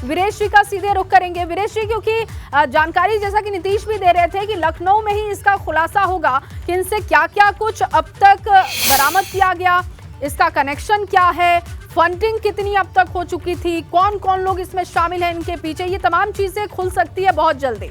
वीरेश जी का सीधे रुख करेंगे। वीरेश जी, क्योंकि जानकारी जैसा कि नीतीश भी दे रहे थे कि लखनऊ में ही इसका खुलासा होगा कि इनसे क्या क्या कुछ अब तक बरामद किया गया, इसका कनेक्शन क्या है, फंडिंग कितनी अब तक हो चुकी थी, कौन कौन लोग इसमें शामिल हैं इनके पीछे, ये तमाम चीजें खुल सकती है बहुत जल्दी।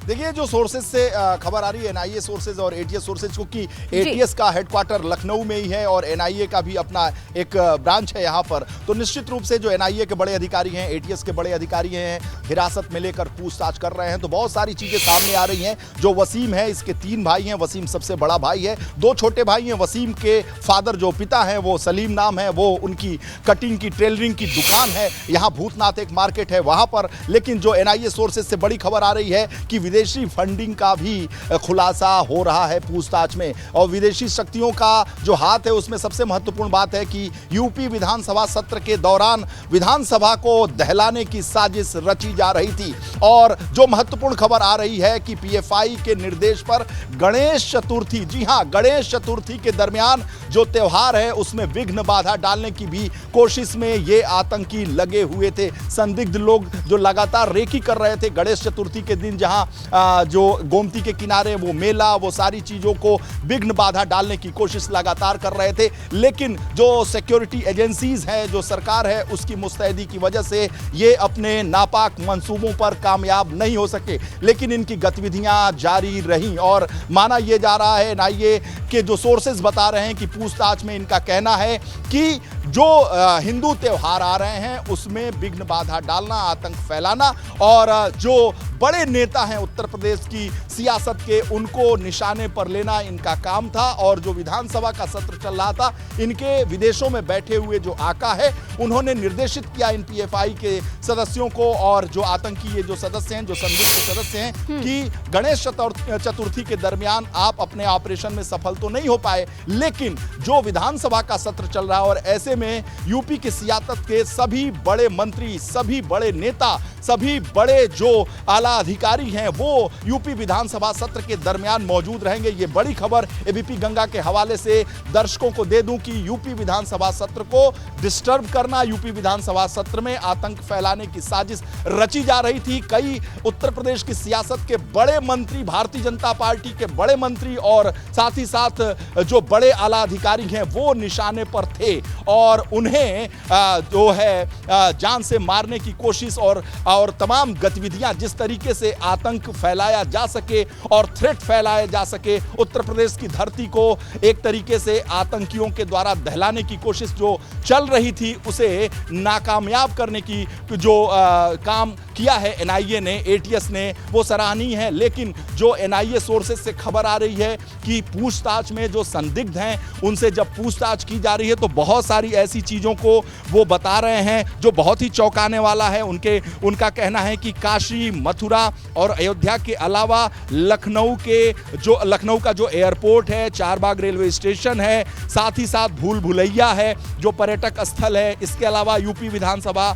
देखिए, जो सोर्सेज से खबर आ रही है, एनआईए सोर्सेज और एटीएस सोर्सेज, क्योंकि एटीएस का हेडक्वार्टर लखनऊ में ही है और एनआईए का भी अपना एक ब्रांच है यहाँ पर, तो निश्चित रूप से जो एनआईए के बड़े अधिकारी हैं, एटीएस के बड़े अधिकारी हैं, हिरासत में लेकर पूछताछ कर रहे हैं। तो बहुत सारी चीजें सामने आ रही हैं। जो वसीम है, इसके 3 भाई हैं, वसीम सबसे बड़ा भाई है, 2 छोटे भाई हैं। वसीम के फादर जो पिता हैं वो सलीम नाम है, वो उनकी कटिंग की टेलरिंग की दुकान है, यहाँ भूतनाथ एक मार्केट है वहाँ पर। लेकिन जो एनआईए सोर्सेज से बड़ी खबर आ रही है कि विदेशी फंडिंग का भी खुलासा हो रहा है पूछताछ में, और विदेशी शक्तियों का जो हाथ है उसमें सबसे महत्वपूर्ण बात है कि यूपी विधानसभा सत्र के दौरान विधानसभा को दहलाने की साजिश रची जा रही थी। और जो महत्वपूर्ण खबर आ रही है कि पीएफआई के निर्देश पर गणेश चतुर्थी, जी हां, गणेश चतुर्थी के दरमियान जो त्योहार है उसमें विघ्न बाधा डालने की भी कोशिश में ये आतंकी लगे हुए थे। संदिग्ध लोग जो लगातार रेकी कर रहे थे गणेश चतुर्थी के दिन, जहां जो गोमती के किनारे वो मेला, वो सारी चीजों को विघ्न बाधा डालने की कोशिश लगातार कर रहे थे। लेकिन जो सिक्योरिटी एजेंसीज हैं, जो सरकार है, उसकी मुस्तैदी की वजह से ये अपने नापाक मंसूबों पर कामयाब नहीं हो सके। लेकिन इनकी गतिविधियां जारी रहीं और माना यह जा रहा है, एनआईए के जो सोर्सेज बता रहे हैं कि पूछताछ में इनका कहना है कि जो हिंदू त्योहार आ रहे हैं उसमें विघ्न बाधा डालना, आतंक फैलाना, और जो बड़े नेता हैं उत्तर प्रदेश की सियासत के, उनको निशाने पर लेना इनका काम था। और जो विधानसभा का सत्र चल रहा था, इनके विदेशों में बैठे हुए जो आका है उन्होंने निर्देशित किया इन पीएफआई के सदस्यों को और जो आतंकी ये जो सदस्य हैं, जो संदिग्ध सदस्य हैं, कि गणेश चतुर्थी के दरमियान आप अपने ऑपरेशन में सफल तो नहीं हो पाए, लेकिन जो विधानसभा का सत्र चल रहा है और ऐसे में यूपी की सियासत के सभी बड़े मंत्री, सभी बड़े नेता, सभी बड़े जो आला अधिकारी हैं वो यूपी विधानसभा सत्र के दरमियान मौजूद रहेंगे। ये बड़ी खबर एबीपी गंगा के हवाले से दर्शकों को दे दूं कि यूपी विधानसभा सत्र को डिस्टर्ब करना, यूपी विधानसभा सत्र में आतंक फैलाने की साजिश रची जा रही थी। कई उत्तर प्रदेश की सियासत के बड़े मंत्री, भारतीय जनता पार्टी के बड़े मंत्री और साथ ही साथ जो बड़े आला अधिकारी हैं वो निशाने पर थे और उन्हें जो है जान से मारने की कोशिश और तमाम गतिविधियां, जिस तरीके से आतंक फैलाया जा सके और थ्रेट फैलाया जा सके, उत्तर प्रदेश की धरती को एक तरीके से आतंकियों के द्वारा दहलाने की कोशिश जो चल रही थी उसे नाकामयाब करने की जो काम किया है एनआईए ने, एटीएस ने, वो सराहनीय है। लेकिन जो एनआईए सोर्सेज से खबर आ रही है कि पूछताछ में जो संदिग्ध हैं उनसे जब पूछताछ की जा रही है तो बहुत सारी ऐसी चीज़ों को वो बता रहे हैं जो बहुत ही चौंकाने वाला है। उनका कहना है कि काशी, मथुरा और अयोध्या के अलावा लखनऊ का जो एयरपोर्ट है, चारबाग रेलवे स्टेशन है, साथ ही साथ भूल भुलैया है जो पर्यटक स्थल है, इसके अलावा यूपी विधानसभा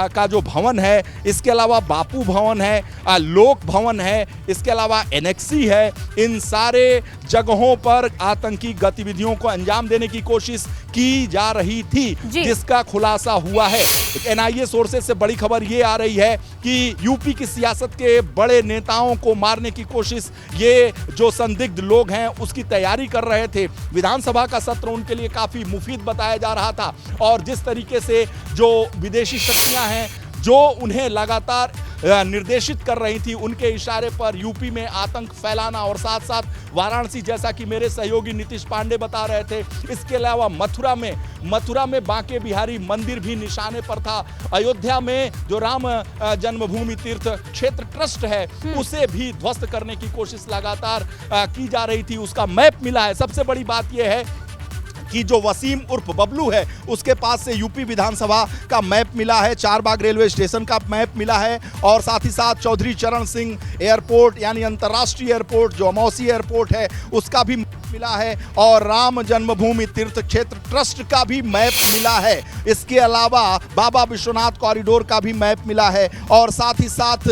का जो भवन है, इसके अलावा बापू भवन है, लोक भवन है, इसके अलावा एनेक्सी है, इन सारे जगहों पर आतंकी गतिविधियों को अंजाम देने की कोशिश की जा रही थी, जिसका खुलासा हुआ है। एनआईए सोर्सेज से बड़ी खबर ये आ रही है कि यूपी की सियासत के बड़े नेताओं को मारने की कोशिश ये जो संदिग्ध लोग हैं उसकी तैयारी कर रहे थे। विधानसभा का सत्र उनके लिए काफी मुफीद बताया जा रहा था और जिस तरीके से जो विदेशी शक्तियां हैं जो उन्हें लगातार निर्देशित कर रही थी, उनके इशारे पर यूपी में आतंक फैलाना और साथ साथ वाराणसी, जैसा कि मेरे सहयोगी नीतीश पांडे बता रहे थे, इसके अलावा मथुरा में बांके बिहारी मंदिर भी निशाने पर था। अयोध्या में जो राम जन्मभूमि तीर्थ क्षेत्र ट्रस्ट है उसे भी ध्वस्त करने की कोशिश लगातार की जा रही थी। उसका मैप मिला है। सबसे बड़ी बात यह है कि जो वसीम उर्फ बबलू है उसके पास से यूपी विधानसभा का मैप मिला है, चारबाग रेलवे स्टेशन का मैप मिला है और साथ ही साथ चौधरी चरण सिंह एयरपोर्ट यानी अंतर्राष्ट्रीय एयरपोर्ट जो अमौसी एयरपोर्ट है उसका भी मिला है और राम जन्मभूमि तीर्थ क्षेत्र ट्रस्ट का भी मैप मिला है। इसके अलावा बाबा विश्वनाथ कॉरिडोर का भी मैप मिला है और साथ ही साथ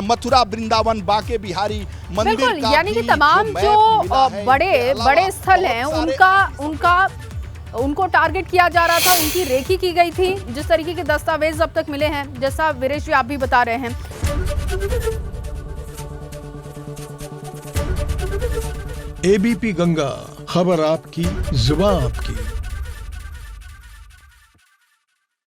मथुरा, वृंदावन, बांके बिहारी मंदिर का, यानी कि तमाम जो बड़े स्थल हैं उनका उनको टारगेट किया जा रहा था, उनकी रेकी की गई थी। जिस तरीके के दस्तावेज अब तक मिले हैं, जैसा वीरेश जी आप भी बता रहे हैं। एबीपी गंगा, खबर आपकी, जुबान आपकी।